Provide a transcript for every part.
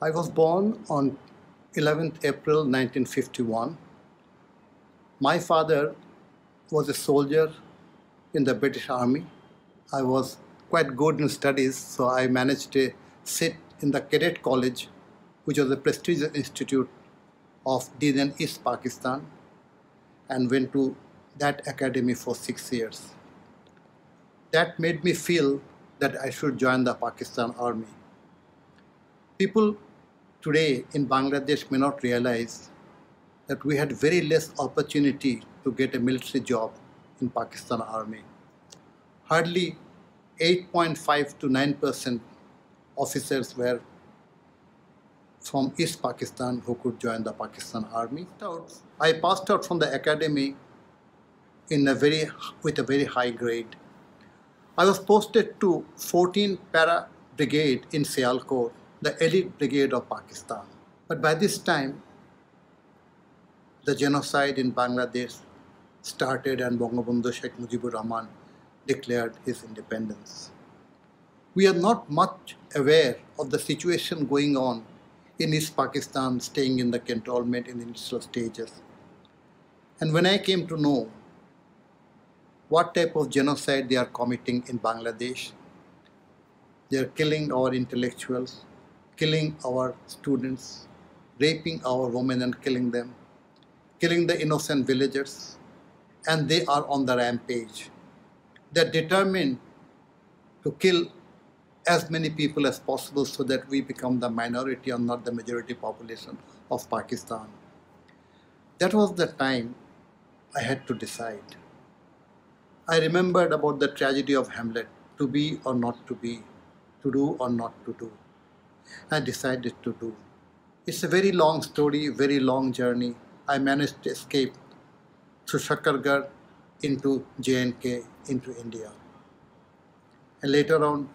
I was born on 11th April 1951. My father was a soldier in the British Army. I was quite good in studies, so I managed to sit in the Cadet College, which was a prestigious institute of Din East Pakistan, and went to that academy for 6 years. That made me feel that I should join the Pakistan Army. People today in Bangladesh may not realize that we had very less opportunity to get a military job in Pakistan Army. Hardly 8.5 to 9% officers were from East Pakistan who could join the Pakistan Army. I passed out from the academy with a very high grade. I was posted to 14 Para Brigade in Sialkot, the elite brigade of Pakistan. But by this time, the genocide in Bangladesh started and Bangabandhu Sheikh Mujibur Rahman declared his independence. We are not much aware of the situation going on in East Pakistan, staying in the cantonment in the initial stages. And when I came to know what type of genocide they are committing in Bangladesh, they are killing our intellectuals, killing our students, raping our women and killing them, killing the innocent villagers, and they are on the rampage. They are determined to kill as many people as possible so that we become the minority and not the majority population of Pakistan. That was the time I had to decide. I remembered about the tragedy of Hamlet, to be or not to be, to do or not to do. I decided to do. It's a very long story, very long journey. I managed to escape through Shakargarh into J&K, into India. And later on,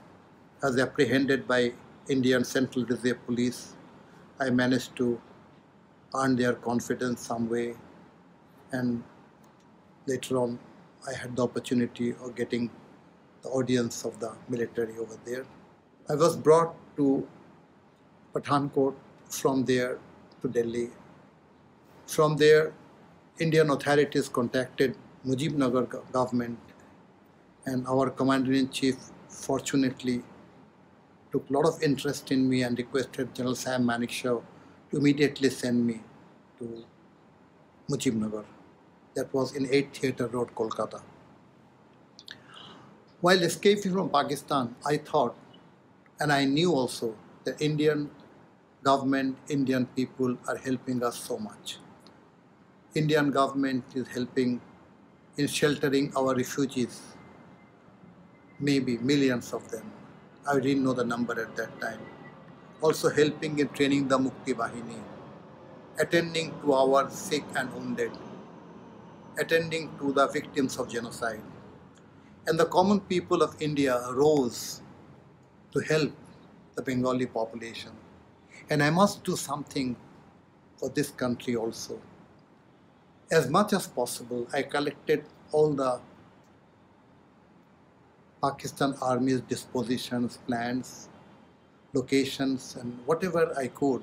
I was apprehended by Indian Central Reserve Police. I managed to earn their confidence some way, and later on, I had the opportunity of getting the audience of the military over there. I was brought to Pathankot, from there to Delhi. From there, Indian authorities contacted Mujibnagar government, and our Commander-in-Chief fortunately took a lot of interest in me and requested General Sam Manekshaw to immediately send me to Mujibnagar. That was in 8 Theatre Road, Kolkata. While escaping from Pakistan, I thought, and I knew also, that Indian government, Indian people are helping us so much. Indian government is helping in sheltering our refugees, maybe millions of them. I didn't know the number at that time. Also helping in training the Mukti Bahini, attending to our sick and wounded, attending to the victims of genocide. And the common people of India rose to help the Bengali population. And I must do something for this country also. As much as possible, I collected all the Pakistan Army's dispositions, plans, locations, and whatever I could,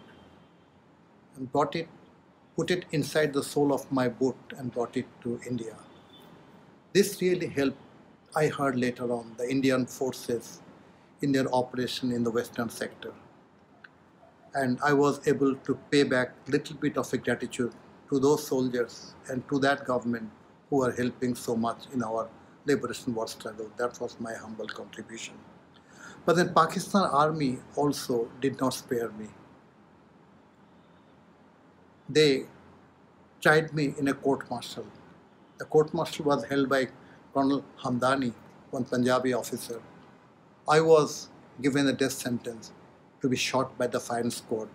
and put it inside the sole of my boot and brought it to India. This really helped, I heard later on, the Indian forces in their operation in the western sector. And I was able to pay back a little bit of a gratitude to those soldiers and to that government who are helping so much in our liberation war struggle. That was my humble contribution. But then Pakistan Army also did not spare me. They tried me in a court-martial. The court-martial was held by Colonel Hamdani, one Punjabi officer. I was given a death sentence to be shot by the firing squad.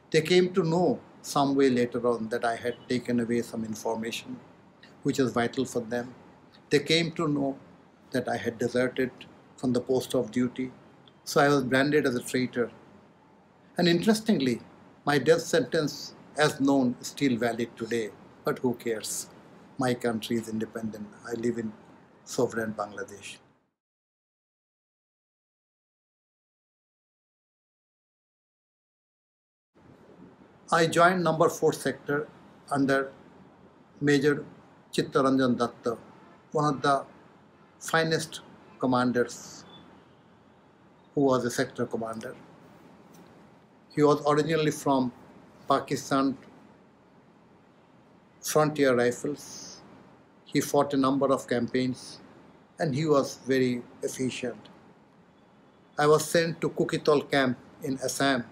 They came to know some way later on that I had taken away some information which was vital for them. They came to know that I had deserted from the post of duty, so I was branded as a traitor. And interestingly, my death sentence, as known, is still valid today, but who cares? My country is independent. I live in sovereign Bangladesh. I joined number 4 sector under Major Chittaranjan Datta, one of the finest commanders who was a sector commander. He was originally from Pakistan Frontier Rifles. He fought a number of campaigns and he was very efficient. I was sent to Kukitol camp in Assam,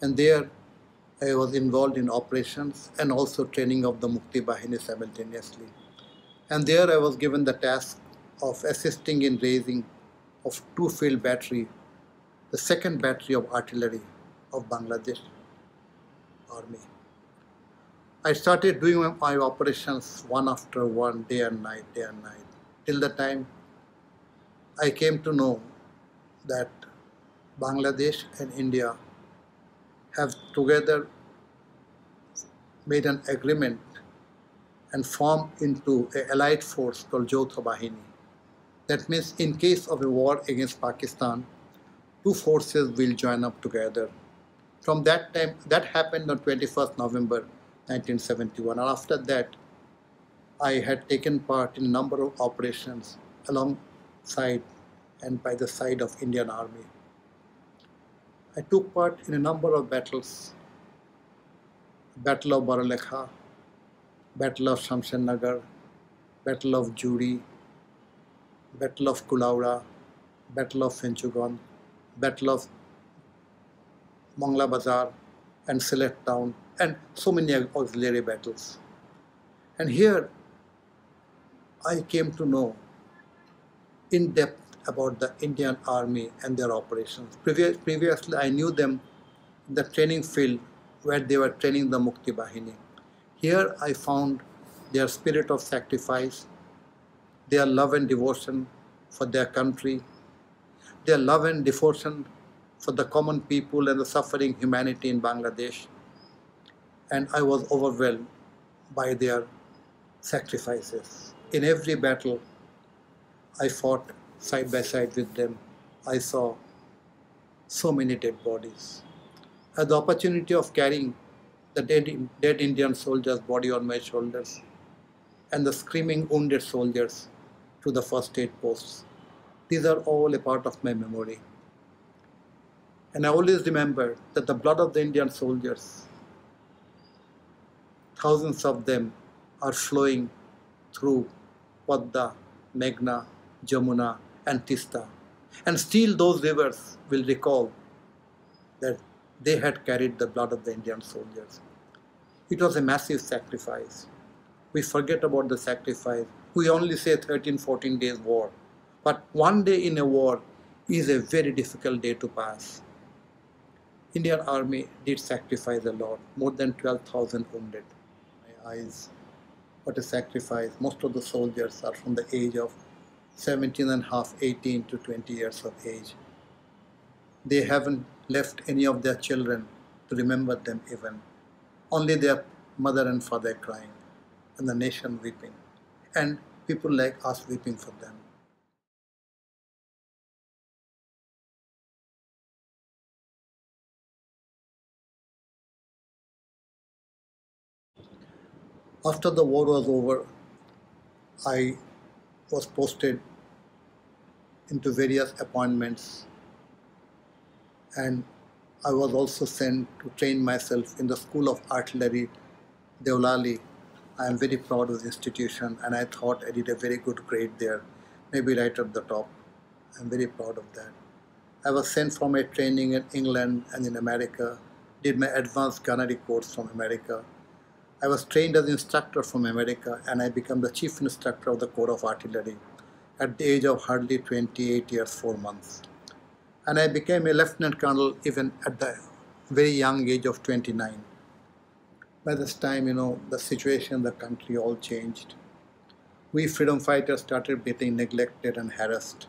and there I was involved in operations and also training of the Mukti Bahini simultaneously. And there I was given the task of assisting in raising of 2 field battery, the 2nd battery of artillery of Bangladesh Army. I started doing my operations one after one, day and night, till the time I came to know that Bangladesh and India have together made an agreement and formed into an allied force called Jautha Bahini. That means in case of a war against Pakistan, 2 forces will join up together. From that time, that happened on 21st November 1971. And after that, I had taken part in a number of operations alongside and by the side of Indian Army. I took part in a number of battles: Battle of Baralekha, Battle of Shamshernagar, Battle of Juri, Battle of Kulaura, Battle of Fenchugon, Battle of Mongla Bazar and Sylhet Town, and so many auxiliary battles. And here I came to know in depth about the Indian Army and their operations. Previously I knew them in the training field where they were training the Mukti Bahini. Here I found their spirit of sacrifice, their love and devotion for their country, their love and devotion for the common people and the suffering humanity in Bangladesh. And I was overwhelmed by their sacrifices. In every battle I fought side by side with them. I saw so many dead bodies. I had the opportunity of carrying the dead Indian soldiers' body on my shoulders and the screaming wounded soldiers to the first aid posts. These are all a part of my memory. And I always remember that the blood of the Indian soldiers, thousands of them, are flowing through Padda, Meghna, Jamuna and Tista. And still those rivers will recall that they had carried the blood of the Indian soldiers. It was a massive sacrifice. We forget about the sacrifice. We only say 13, 14 days war. But one day in a war is a very difficult day to pass. Indian Army did sacrifice a lot, more than 12,000 wounded. My eyes, what a sacrifice. Most of the soldiers are from the age of 17 and a half, 18 to 20 years of age. They haven't left any of their children to remember them even. Only their mother and father crying, and the nation weeping, and people like us weeping for them. After the war was over, I was posted into various appointments, and I was also sent to train myself in the School of Artillery, Deolali. I am very proud of the institution, and I thought I did a very good grade there, maybe right at the top. I'm very proud of that. I was sent for my training in England and in America, did my advanced gunnery course from America. I was trained as an instructor from America, and I became the chief instructor of the Corps of Artillery at the age of hardly 28 years, 4 months. And I became a lieutenant colonel even at the very young age of 29. By this time, the situation in the country all changed. We freedom fighters started getting neglected and harassed.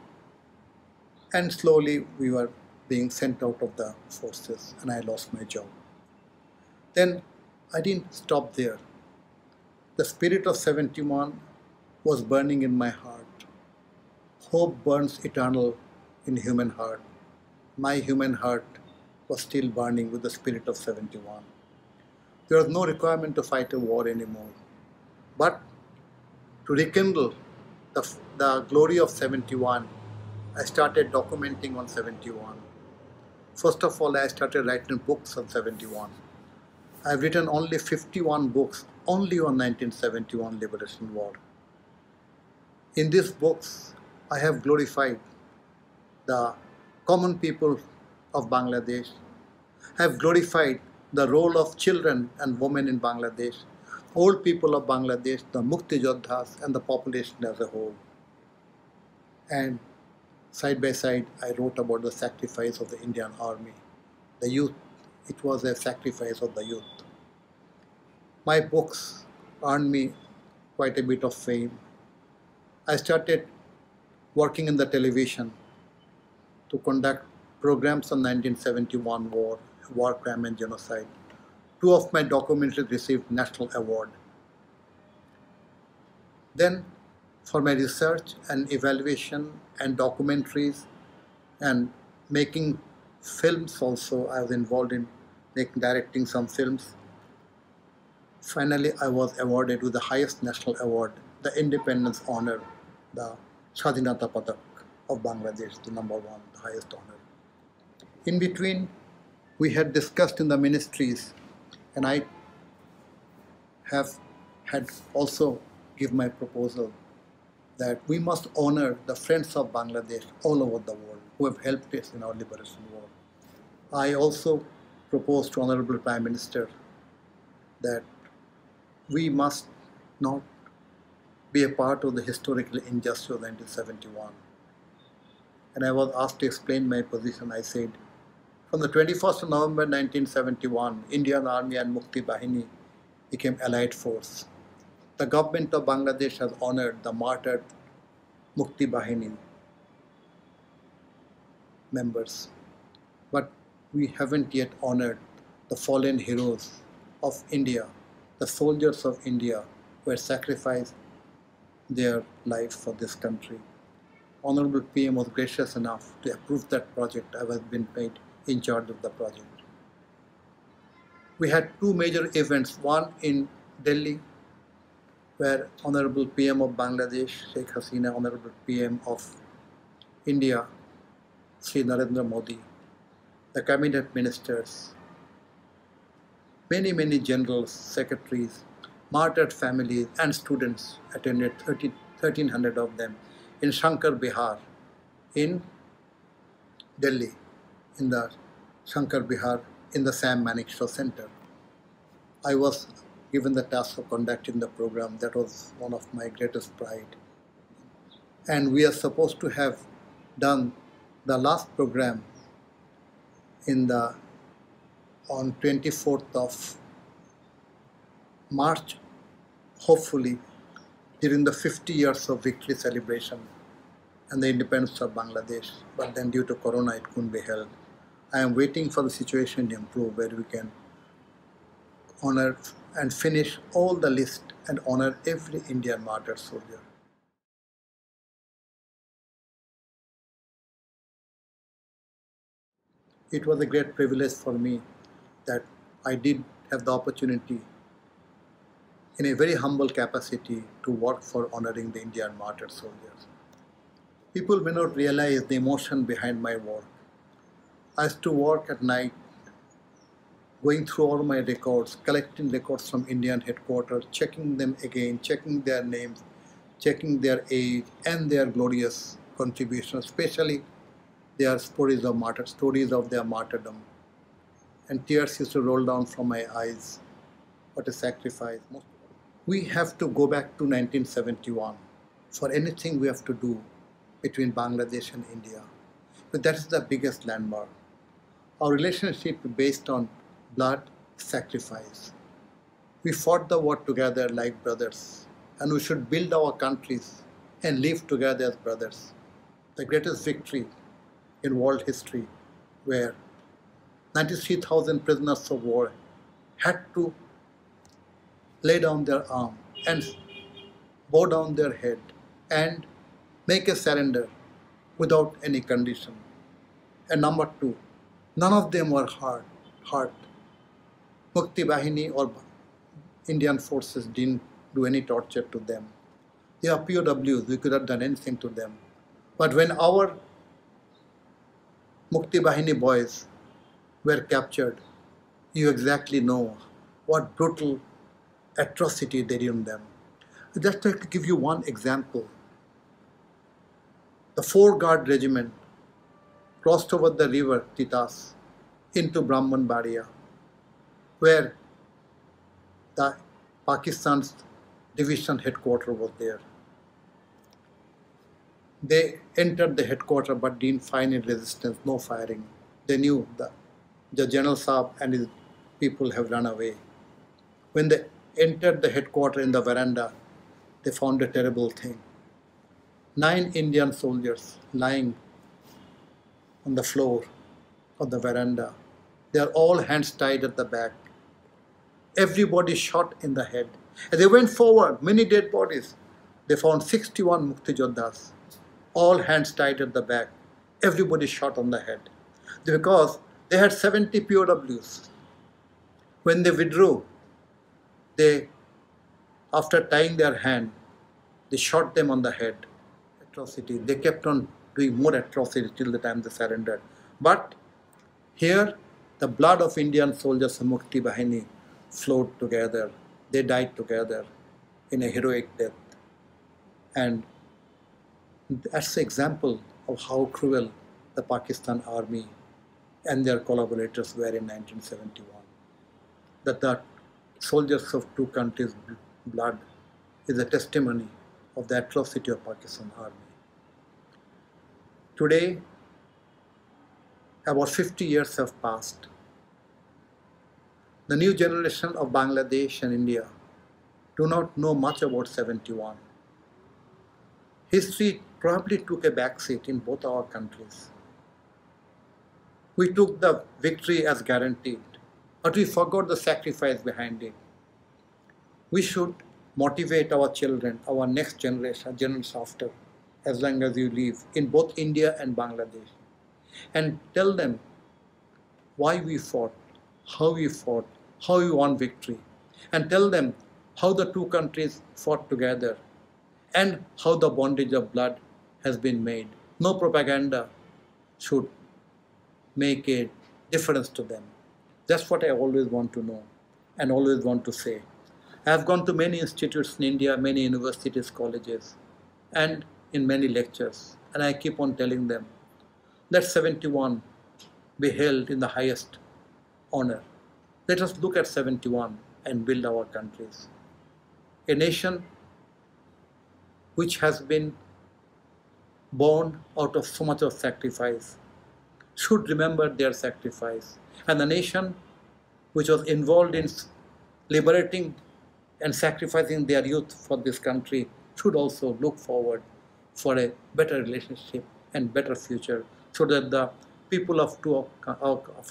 And slowly we were being sent out of the forces, and I lost my job. Then I didn't stop there. The spirit of 71 was burning in my heart. Hope burns eternal in human heart. My human heart was still burning with the spirit of 71. There was no requirement to fight a war anymore. But to rekindle the glory of 71, I started documenting on 71. First of all, I started writing books on 71. I've written only 51 books only on 1971 Liberation War. In these books, I have glorified the common people of Bangladesh. I have glorified the role of children and women in Bangladesh, old people of Bangladesh, the Mukti Yodhas, and the population as a whole. And side by side, I wrote about the sacrifice of the Indian Army, the youth. It was a sacrifice of the youth. My books earned me quite a bit of fame. I started working in the television to conduct programs on 1971 war crime and genocide. Two of my documentaries received national award. Then, for my research and evaluation and documentaries and making films also, I was involved in directing some films. Finally, I was awarded with the highest national award, the Independence Honor, the Swadhinata Padak of Bangladesh, the #1, the highest honor. In between, we had discussed in the ministries, and I had also given my proposal that we must honor the friends of Bangladesh all over the world who have helped us in our liberation war. I also proposed to Honorable Prime Minister that we must not be a part of the historical injustice of 1971. And I was asked to explain my position. I said, from the 21st of November 1971, Indian Army and Mukti Bahini became allied force. The government of Bangladesh has honored the martyred Mukti Bahini members, but we haven't yet honored the fallen heroes of India, the soldiers of India who had sacrificed their lives for this country. Honorable PM was gracious enough to approve that project. I was been made in charge of the project. We had two major events, one in Delhi, where Honorable PM of Bangladesh, Sheikh Hasina, Honorable PM of India, Sri Narendra Modi, the cabinet ministers, many generals, secretaries, martyred families and students attended, 1,300 of them, in Shankar Bihar, in Delhi, in the Shankar Bihar, in the Sam Manekshaw Center. I was given the task of conducting the program. That was one of my greatest pride. And we are supposed to have done the last program on 24th of March, hopefully during the 50 years of victory celebration and the independence of Bangladesh. But then due to Corona, it couldn't be held. I am waiting for the situation to improve where we can honor and finish all the list and honor every Indian martyred soldier. It was a great privilege for me that I did have the opportunity in a very humble capacity to work for honoring the Indian martyred soldiers. People may not realize the emotion behind my work. I used to work at night, going through all my records, collecting records from Indian headquarters, checking them again, checking their names, checking their age and their glorious contributions, especially their stories of their martyrdom. And tears used to roll down from my eyes. What a sacrifice. We have to go back to 1971 for anything we have to do between Bangladesh and India. But that is the biggest landmark. Our relationship is based on blood sacrifice. We fought the war together like brothers, and we should build our countries and live together as brothers. The greatest victory in world history, where 93,000 prisoners of war had to lay down their arm and bow down their head and make a surrender without any condition. And number two, none of them were hurt. Mukti Bahini or Indian forces didn't do any torture to them. They are POWs, we could have done anything to them. But when our Mukti Bahini boys were captured, you exactly know what brutal atrocity they did on them. Just to give you one example, the 4-guard regiment crossed over the river Titas into Brahmanbaria, where the Pakistan's division headquarters was there. They entered the headquarters but didn't find any resistance, no firing. They knew that the General Saab and his people have run away. When they entered the headquarters in the veranda, they found a terrible thing. 9 Indian soldiers lying on the floor of the veranda. They are all hands tied at the back. Everybody shot in the head. As they went forward, many dead bodies. They found 61 Muktijoddhas, all hands tied at the back. Everybody shot on the head. Because they had 70 POWs. When they withdrew, after tying their hand, they shot them on the head. Atrocity. They kept on doing more atrocities till the time they surrendered. But here, the blood of Indian soldiers of Mukti Bahini flowed together. They died together in a heroic death. And that's the example of how cruel the Pakistan army and their collaborators were in 1971. That the soldiers of 2 countries' blood is a testimony of the atrocity of Pakistan army. Today, about 50 years have passed. The new generation of Bangladesh and India do not know much about 71. History probably took a backseat in both our countries. We took the victory as guaranteed, but we forgot the sacrifice behind it. We should motivate our children, our next generation, generations after, as long as you live, in both India and Bangladesh, and tell them why we fought, how we won victory, and tell them how the 2 countries fought together and how the bondage of blood has been made. No propaganda should make a difference to them. That's what I always want to know and always want to say. I have gone to many institutes in India, many universities, colleges, and in many lectures, and I keep on telling them, let 71 be held in the highest honor. Let us look at 71 and build our countries. A nation which has been born out of so much of sacrifice should remember their sacrifice. And the nation which was involved in liberating and sacrificing their youth for this country should also look forward for a better relationship and better future, so that the people of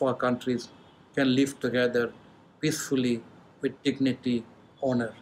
our countries can live together peacefully with dignity, honor.